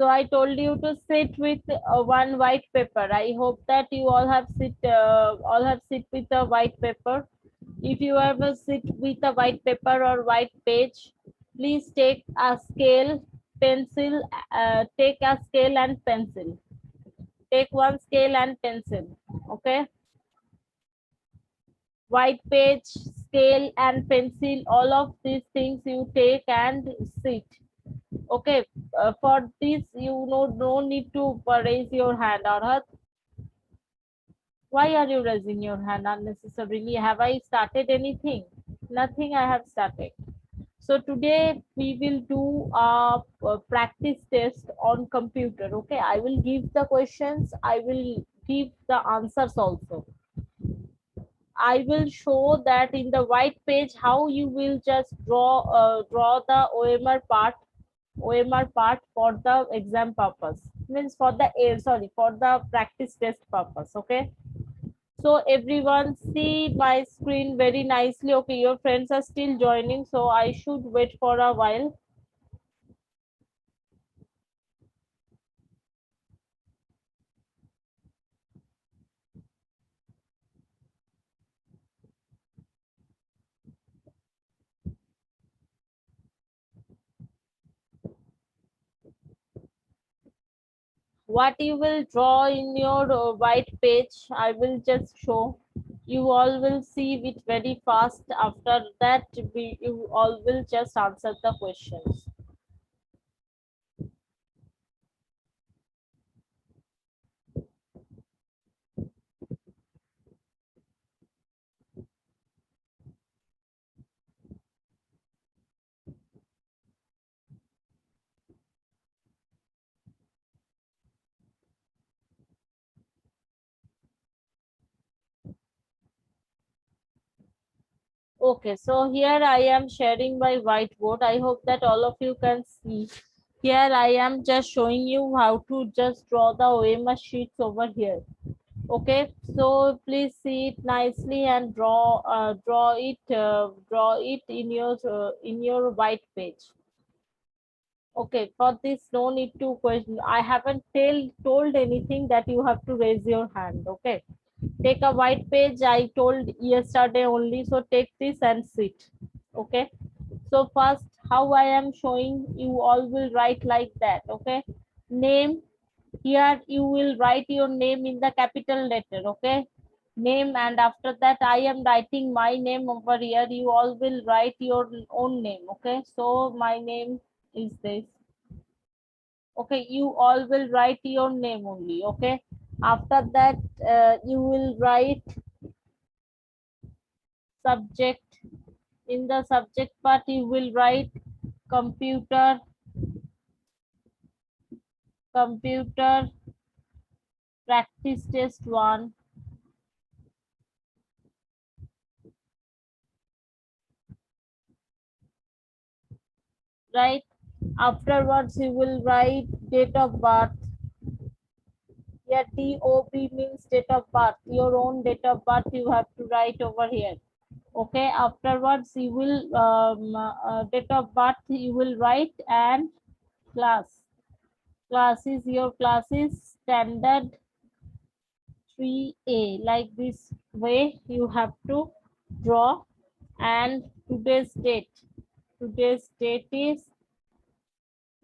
So I told you to sit with one white paper. I hope that you all have sit with a white paper. If you ever sit with a white paper or white page, please take a scale, pencil. Take a scale and pencil. Take one scale and pencil. Okay. White page, scale, and pencil. All of these things you take and sit. Okay, for this you know no need to raise your hand. Arhat, why are you raising your hand unnecessarily? Have I started anything? Nothing I have started. So today we will do a practice test on computer. Okay, I will give the questions. I will give the answers also. I will show that in the white page how you will just draw the OMR part for the exam purpose, means for the sorry, for the practice test purpose. Okay, so everyone see my screen very nicely. Okay, your friends are still joining, so I should wait for a while. What you will draw in your white page, I will just show. You all will see it very fast. After that, you all will just answer the questions. Okay, so here I am sharing my whiteboard. I hope that all of you can see. Here I am just showing you how to just draw the OMR sheets over here. Okay, so please see it nicely and draw it in your white page. Okay, for this no need to question. I haven't told anything that you have to raise your hand. Okay, take a white page. I told yesterday only, so take this and sit. Okay, so first how I am showing, you all will write like that. Okay, name. Here you will write your name in the capital letter. Okay, name, and after that I am writing my name over here. You all will write your own name. Okay, so my name is this. Okay, you all will write your name only. Okay, after that you will write subject. In the subject part you will write computer, computer practice test 1. Right, afterwards you will write date of birth. Yeah, DOB means date of birth. Your own date of birth you have to write over here. Okay, afterwards you will date of birth you will write, and class. Class is your class is standard 3A. Like this way you have to draw. And today's date. Today's date is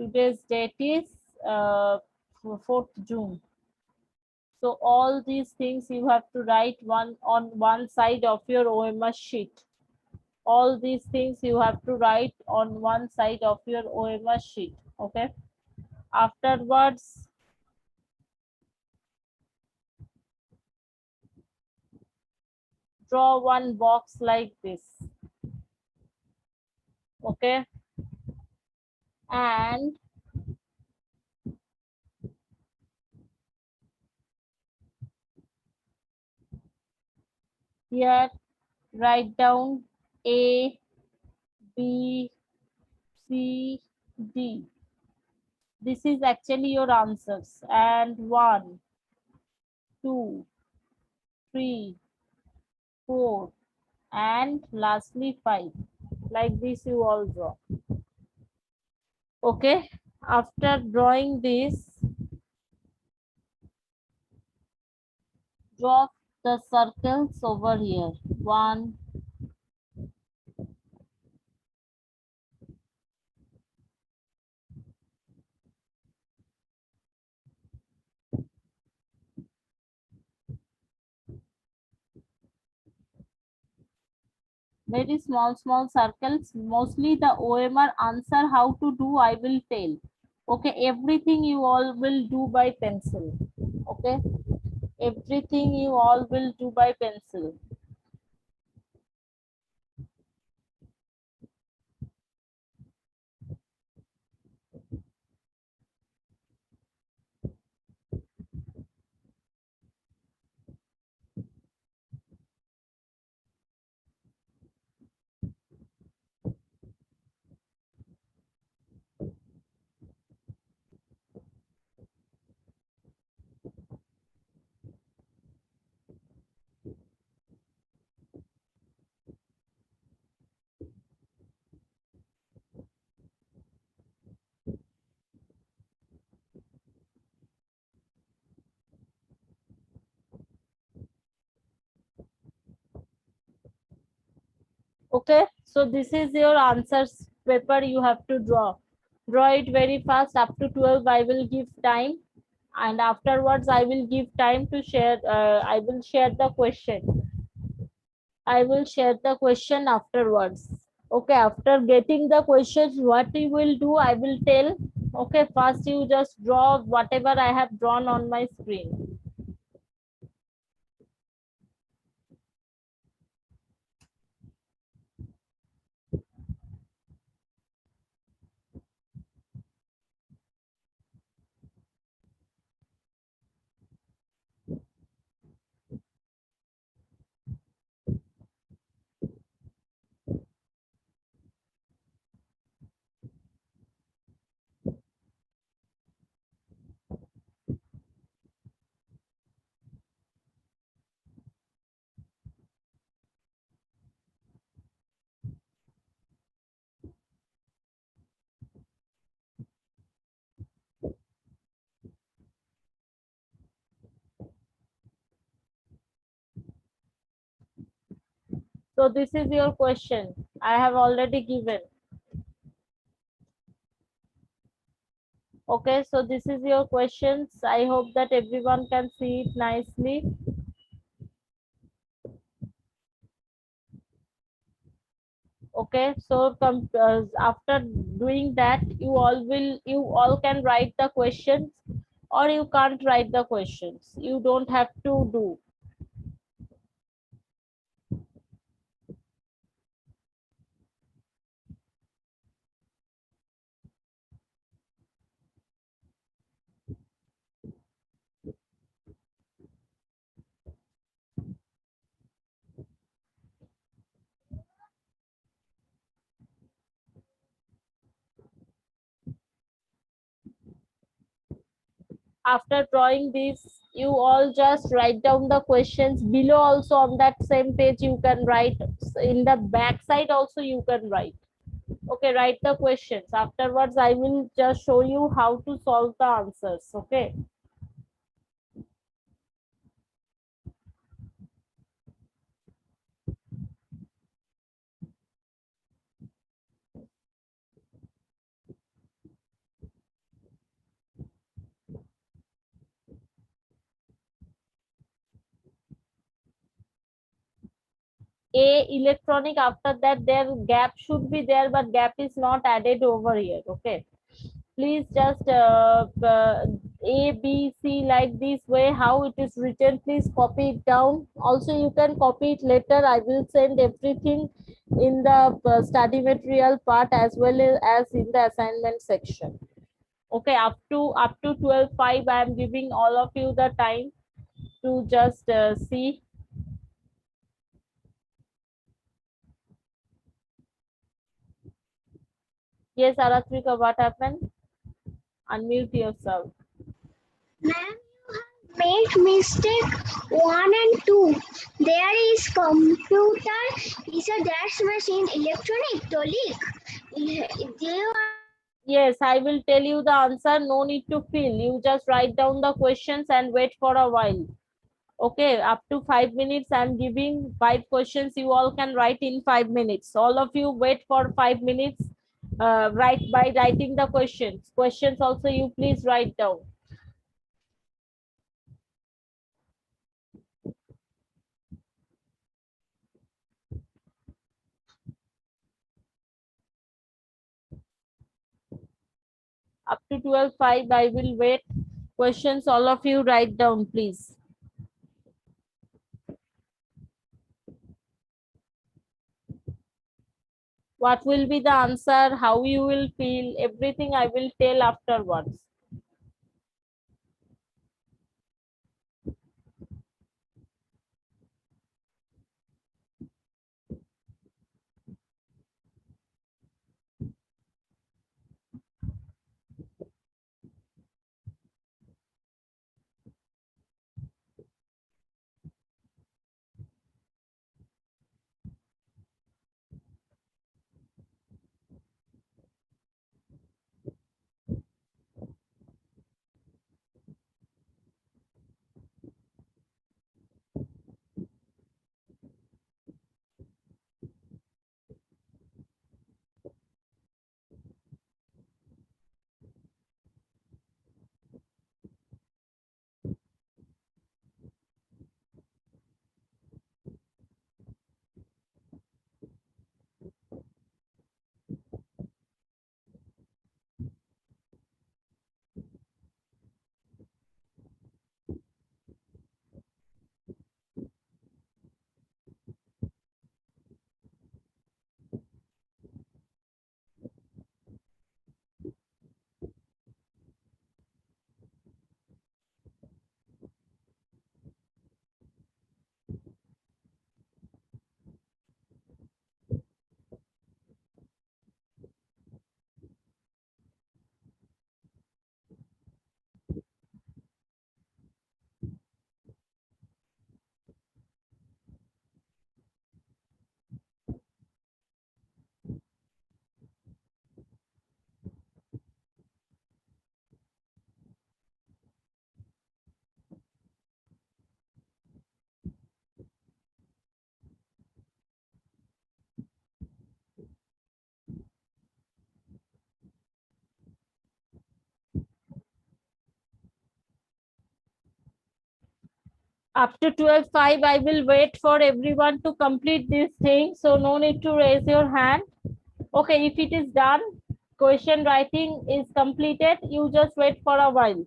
today's date is 4th June. So all these things you have to write one on one side of your OMR sheet. All these things you have to write on one side of your OMR sheet. Okay. Afterwards, draw one box like this. Okay. And here write down A, B, C, D. This is actually your answers. And 1, 2, 3, 4, and lastly 5. Like this you all draw. Okay. After drawing this, draw the circles over here. 1, very small circles. Mostly the OMR answer how to do I will tell. Okay, everything you all will do by pencil. Okay, everything you all will do by pencil. Okay, so this is your answers paper you have to draw it very fast. Up to 12 I will give time, and afterwards I will give time to share. I will share the question. I will share the question afterwards. Okay, after getting the questions, what you will do, I will tell. Okay, first you just draw whatever I have drawn on my screen. So this is your question. I have already given. Okay, so this is your questions. I hope that everyone can see it nicely. Okay, so after doing that, you all can write the questions, or you can't write the questions. You don't have to do. After drawing this, you all just write down the questions below. Also on that same page you can write, in the back side also you can write. Okay, write the questions. Afterwards I will just show you how to solve the answers. Okay, a electronic, after that their gap should be there, but gap is not added over here. Okay, please just A B C like this way how it is written, please copy it down. Also you can copy it later. I will send everything in the study material part as well as in the assignment section. Okay, up to 12:05 I am giving all of you the time to just see. Yes, Aratrika, what happened? Unmute yourself. Ma'am, you have made mistake 1 and 2. There is computer is a dash machine electronic tolic. They are Yes, I will tell you the answer. No need to fill. You just write down the questions and wait for a while. Okay, up to 5 minutes. I'm giving 5 questions. You all can write in 5 minutes. All of you wait for 5 minutes. Write by writing the questions. Questions also you please write down. Up to 12:05, I will wait. Questions, all of you write down, please. What will be the answer? How you will feel? Everything I will tell afterwards. Up to 12:05, I will wait for everyone to complete this thing. So no need to raise your hand. Okay, if it is done, question writing is completed, you just wait for a while.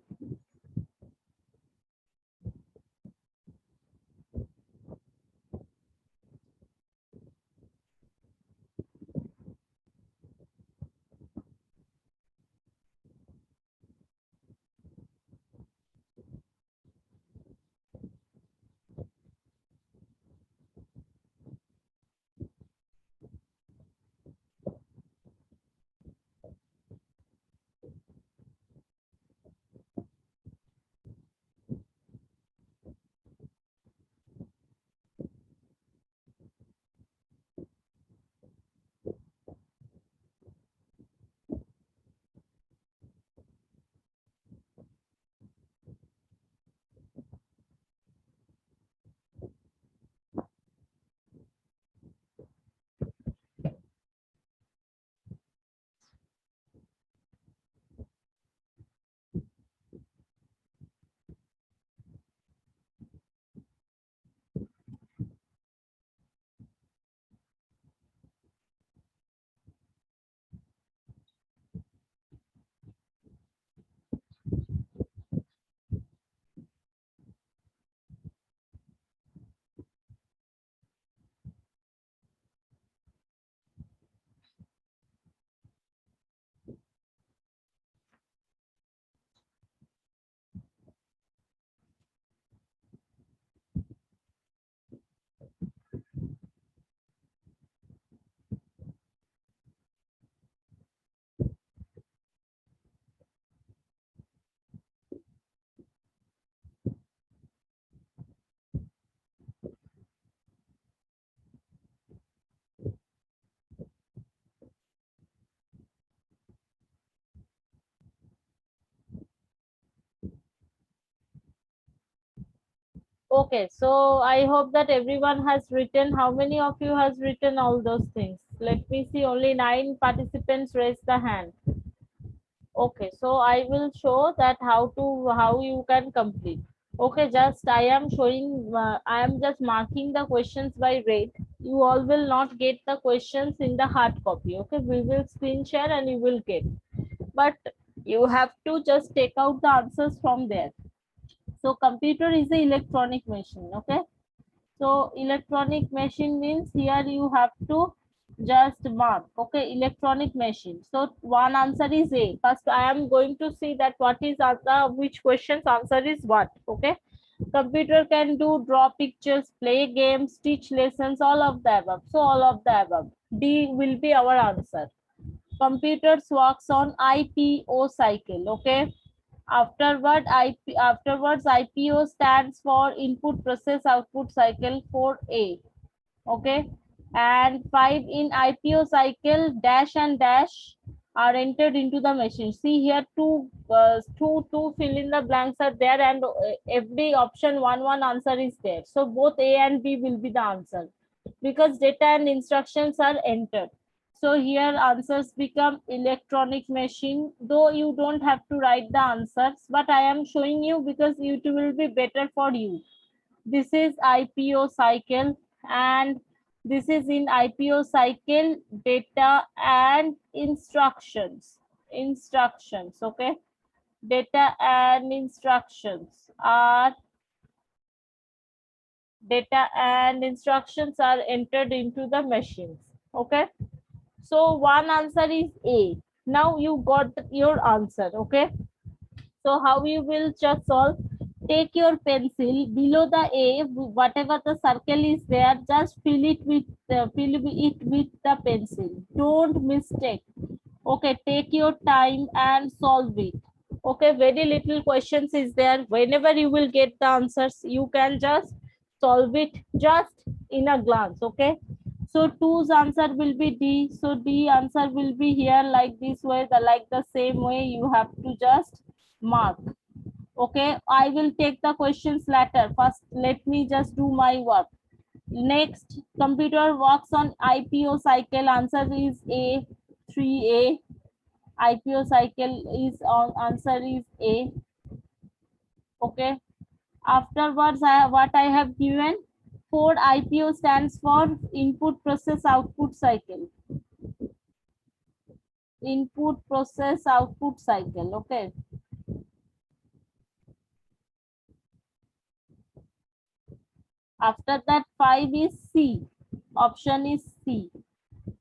Okay, so I hope that everyone has written. How many of you has written all those things? Let me see, only 9 participants raise the hand. Okay, so I will show that how you can complete. Okay, just I am showing, I am just marking the questions by red. You all will not get the questions in the hard copy. Okay, we will screen share and you will get. But you have to just take out the answers from there. So computer is a electronic machine. Okay, so electronic machine means here you have to just mark. Okay, electronic machine. So one answer is A. First, I am going to see that what is answer, which questions answer is what. Okay, computer can do draw pictures, play games, teach lessons, all of the above. So all of the above. D will be our answer. Computers works on IPO cycle. Okay, afterwards IPO stands for input process output cycle for A. Okay, and 5 in IPO cycle dash and dash are entered into the machine. See here, two fill in the blanks are there, and every option one answer is there. So both A and B will be the answer because data and instructions are entered. So here answers become electronic machine, though you don't have to write the answers, but I am showing you because it will be better for you. This is IPO cycle, and this is in IPO cycle data and instructions. Okay, data and instructions are entered into the machines. Okay, so one answer is A. Now you got your answer. Okay, so how you will just solve? Take your pencil below the A, whatever the circle is there, just fill it with the pencil. Don't mistake. Okay, take your time and solve it. Okay, very little questions is there. Whenever you will get the answers, you can just solve it just in a glance. Okay, so 2's answer will be D. So D answer will be here like this way, like the same way you have to just mark. Okay, I will take the questions later. First, let me just do my work. Next, computer works on IPO cycle. Answer is A, 3A. IPO cycle is on, answer is A. Okay. Afterwards, what I have given, 4 IPO stands for input process output cycle. Input process output cycle. Okay. After that, 5 is C. Option is C.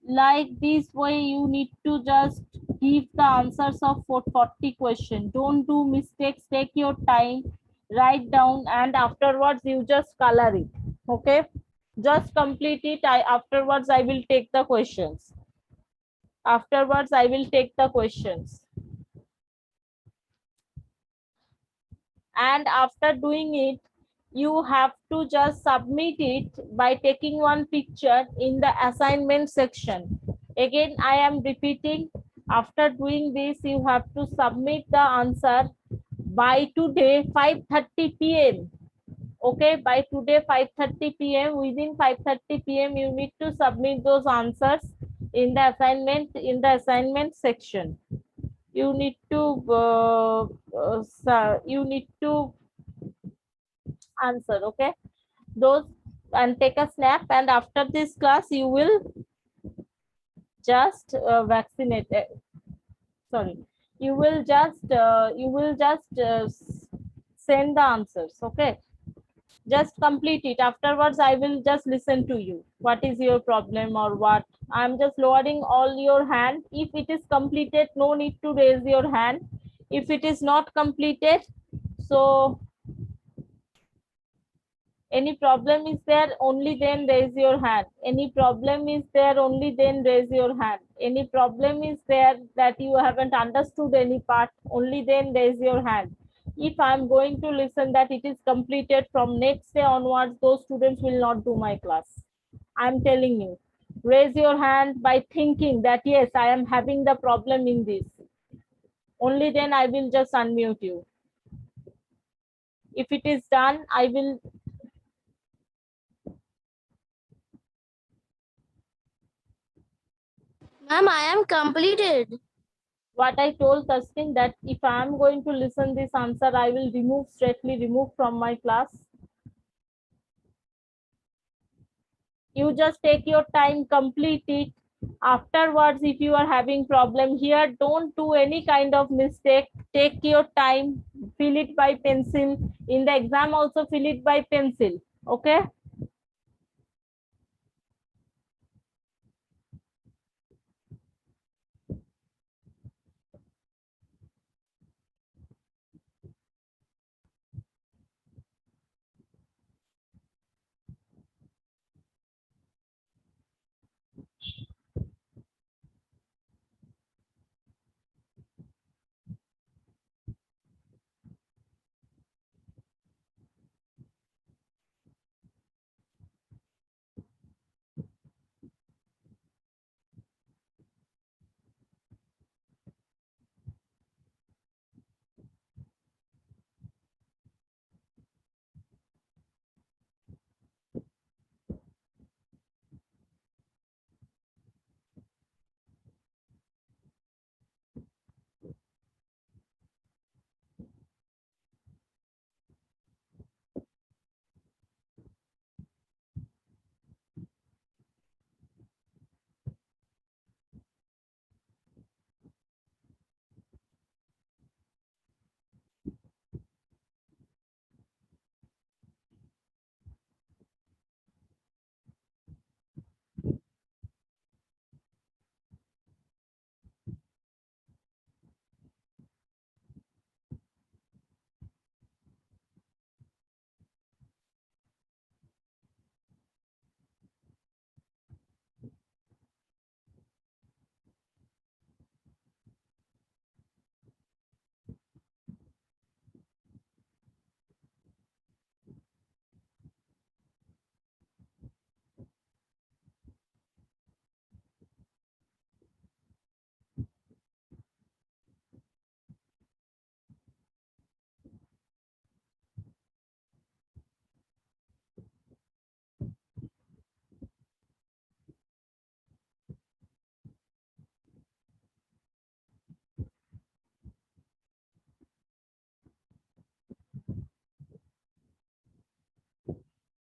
Like this way, you need to just give the answers of 40 questions. Don't do mistakes. Take your time, write down, and afterwards you just color it. Okay, just complete it. Afterwards I will take the questions. And after doing it, you have to just submit it by taking one picture in the assignment section. Again, I am repeating, after doing this, you have to submit the answer by today 5:30 p.m. Okay, by today 5:30 p.m. Within 5:30 p.m. you need to submit those answers in the assignment section. You need to answer. Okay, those, and take a snap, and after this class you will just vaccinate sorry, you will just send the answers. Okay, just complete it. Afterwards I will just listen to you, what is your problem or what. I'm just lowering all your hand. If it is completed, no need to raise your hand. If it is not completed, so any problem is there, only then raise your hand. Any problem is there, only then raise your hand. Any problem is there that you haven't understood any part, only then raise your hand. If I'm going to listen that it is completed, from next day onwards, those students will not do my class. I'm telling you. Raise your hand by thinking that yes, I am having the problem in this. Only then I will just unmute you. If it is done, I will Ma'am, I am completed. What I told Taskin, that if I am going to listen this answer, I will straightly remove from my class. You just take your time, complete it. Afterwards, if you are having problem here, don't do any kind of mistake. Take your time, fill it by pencil. In the exam also fill it by pencil. Okay.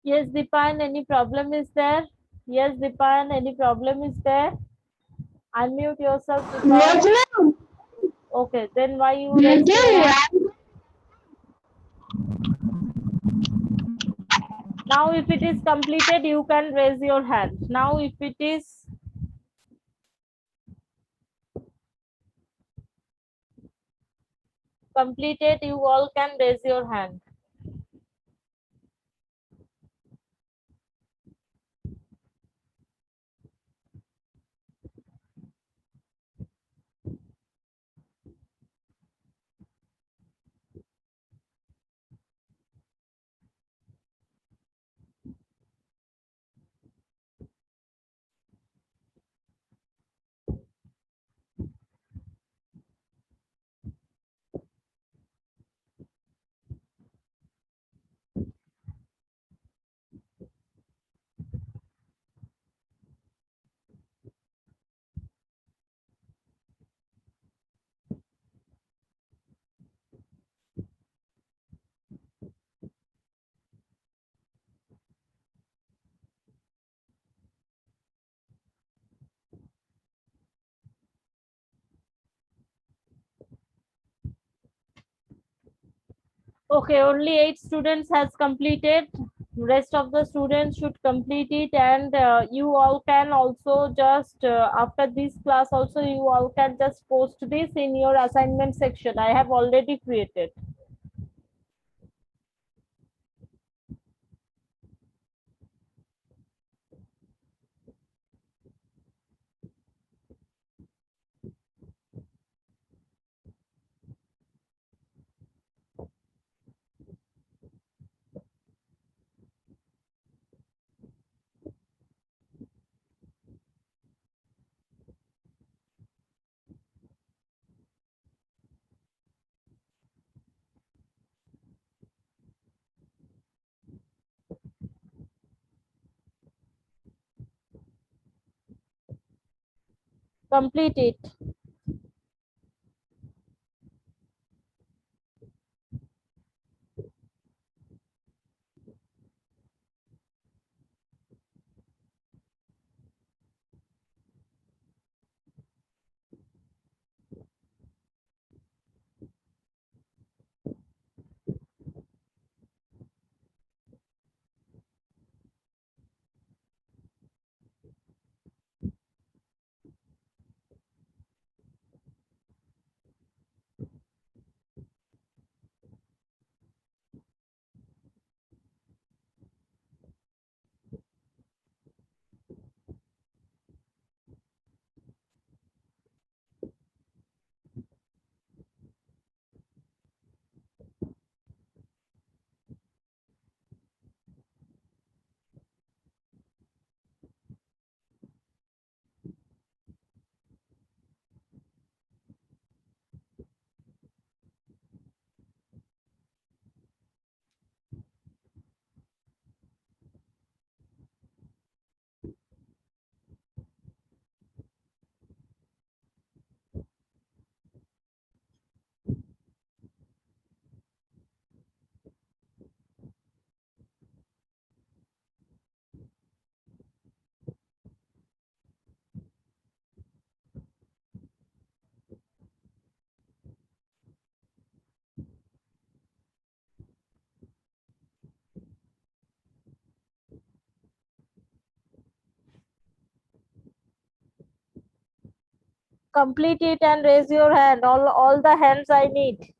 Yes, Dipan, any problem is there? Yes, Dipan, any problem is there? Unmute yourself, Yes, Dipan. ma'am. Okay, then why you raise your Nothing, hand? ma'am. Now, if it is completed, you can raise your hand. Now, if it is completed, you all can raise your hand. Okay, only 8 students has completed. Rest of the students should complete it, and you all can also just after this class also you all can just post this in your assignment section. I have already created. Complete it. Complete it and raise your hand. All the hands I need.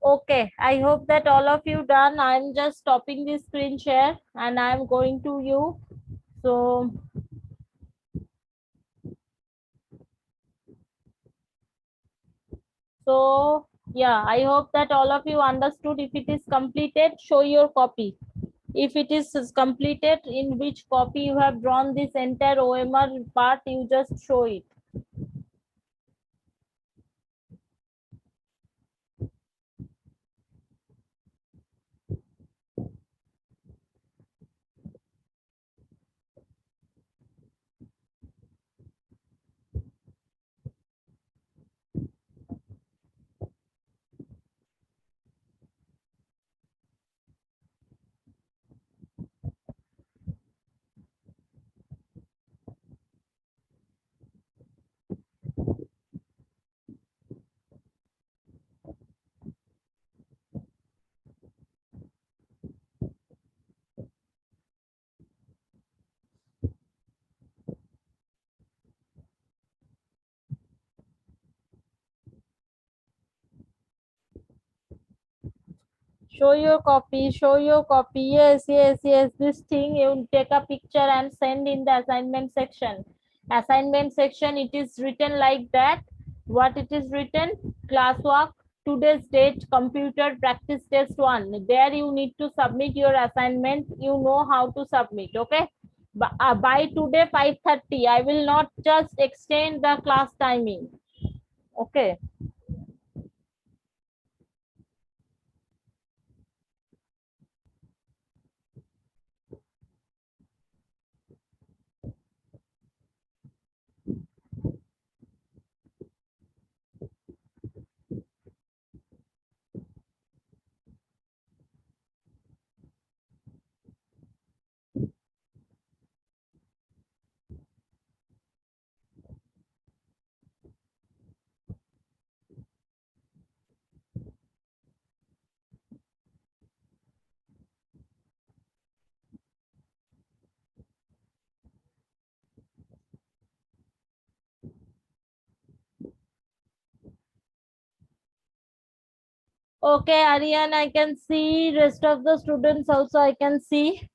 Okay, I hope that all of you done. I'm just stopping the screen share and I'm going to you. So yeah, I hope that all of you understood. If it is completed, show your copy. If it is completed, in which copy you have drawn this entire OMR part, you just show it. Show your copy, show your copy. Yes, yes, yes. This thing you take a picture and send in the assignment section. Assignment section, it is written like that. What it is written? Classwork, today's date, computer practice test 1. There you need to submit your assignment. You know how to submit, okay? By today 5:30, I will not just extend the class timing. Okay. Okay, Aryan, I can see. Rest of the students also I can see.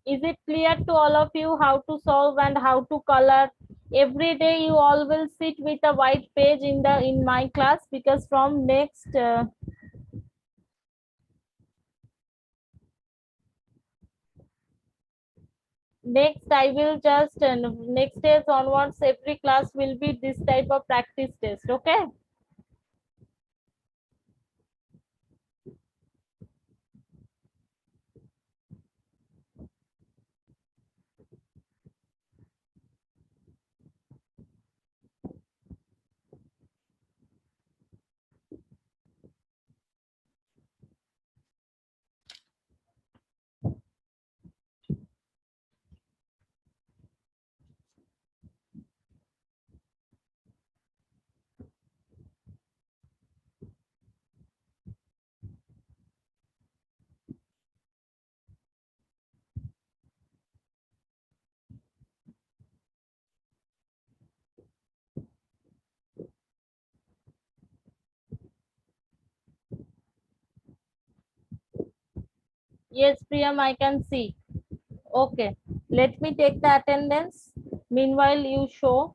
Is it clear to all of you how to solve and how to color? Every day you all will sit with a white page in my class, because from next I will just next days onwards every class will be this type of practice test. Okay. Yes, Priyam, I can see. Okay, let me take the attendance. Meanwhile, you show.